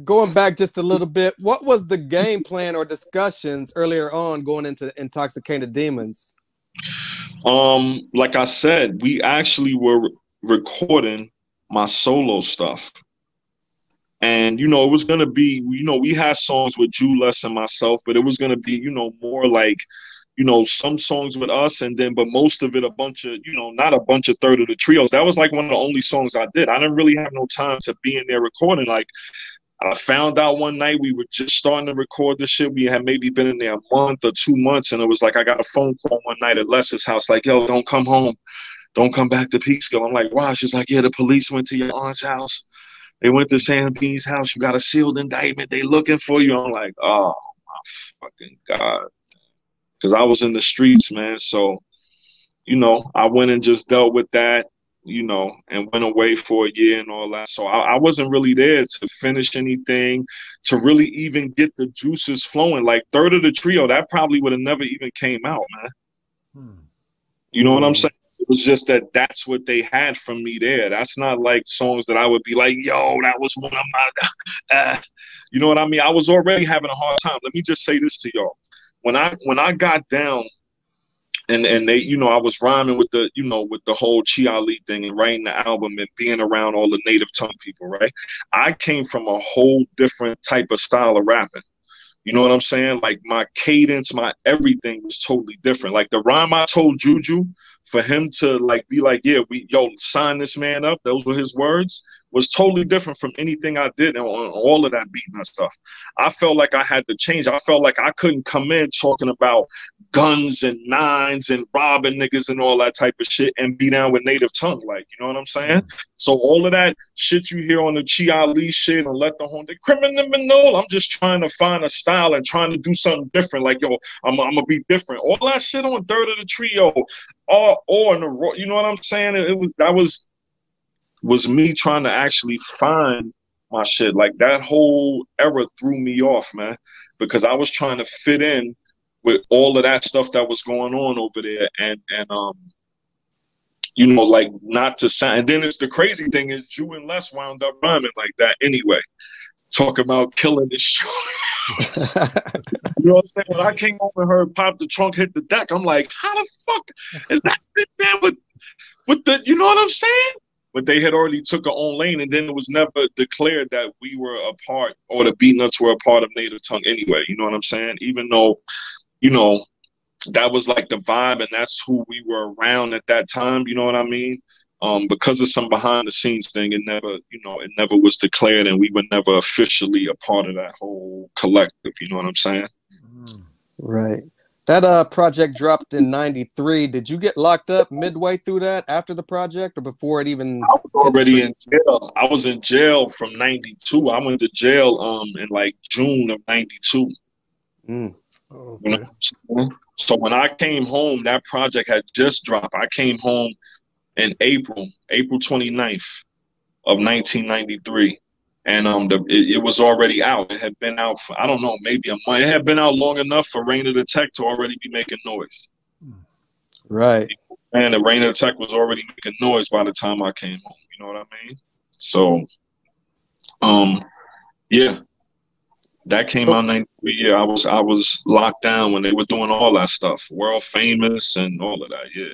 Going back just a little bit, what was the game plan or discussions earlier on going into Intoxicated Demons? Like I said, we actually were recording my solo stuff. And, it was going to be, we had songs with Jules and myself, but it was going to be, more like, some songs with us. And then, but most of it, a bunch of, not a bunch of Third of the Trios. That was like one of the only songs I did. I didn't really have no time to be in there recording. Like, I found out one night we were just starting to record this shit. We had maybe been in there a month or 2 months. And it was like, I got a phone call one night at Les's house, like, yo, don't come home. Don't come back to Peekskill. I'm like, why? She's like, yeah, the police went to your aunt's house. They went to Sam B's house. You got a sealed indictment. They looking for you. I'm like, oh, my fucking God. Because I was in the streets, man. So, I went and just dealt with that, and went away for a year and all that. So I wasn't really there to finish anything, to really even get the juices flowing. Like Third of the Trio, that probably would have never even came out, man. You know what I'm saying? It was just that that's what they had from me there. That's not like songs that I would be like, yo, that was one of my, you know what I mean? I was already having a hard time. Let me just say this to y'all. When I got down and they, I was rhyming with the, with the whole Chi Ali thing and writing the album and being around all the native tongue people, right? I came from a whole different type of style of rapping. You know what I'm saying? Like my cadence, my everything was totally different. Like the rhyme I told Juju, for him to like be like, yeah, sign this man up. Those were his words. Was totally different from anything I did on all of that beating and stuff. I felt like I had to change. I felt like I couldn't come in talking about guns and nines and robbing niggas and all that type of shit and be down with native tongue. Like, you know what I'm saying? So all of that shit you hear on the Chi Ali shit and Let the Horn, the criminal, I'm just trying to find a style and trying to do something different. Like, yo, I'm gonna be different. All that shit on Third of the Trio or in the, you know what I'm saying? That was me trying to actually find my shit. Like that whole era threw me off, man, because I was trying to fit in with all of that stuff that was going on over there and like not to sound. And then it's the crazy thing is Jew and Les wound up rhyming like that anyway, talking about killing this shit. You know what I'm saying? When I came home and heard Pop the Trunk hit the deck, I'm like, how the fuck is that man with the, you know what I'm saying? But they had already took our own lane, and then it was never declared that we were a part, or the Beatnuts were a part of Native Tongue anyway. You know what I'm saying? Even though, that was like the vibe, and that's who we were around at that time. You know what I mean? Because of some behind the scenes thing, it never was declared, and we were never officially a part of that whole collective. You know what I'm saying? Right. That project dropped in '93. Did you get locked up midway through that, after the project, or before it even? I was already in jail. I was in jail from '92. I went to jail in like June of '92. Okay. You know what I'm saying? So when I came home, that project had just dropped. I came home in April 29th of 1993. And it was already out. It had been out for, I don't know, maybe a month. It had been out long enough for Rain of the Tech to already be making noise. Right. And the Rain of the Tech was already making noise by the time I came home. You know what I mean? So, yeah, that came out in '93. Yeah, I was locked down when they were doing all that stuff, world famous and all of that. Yeah.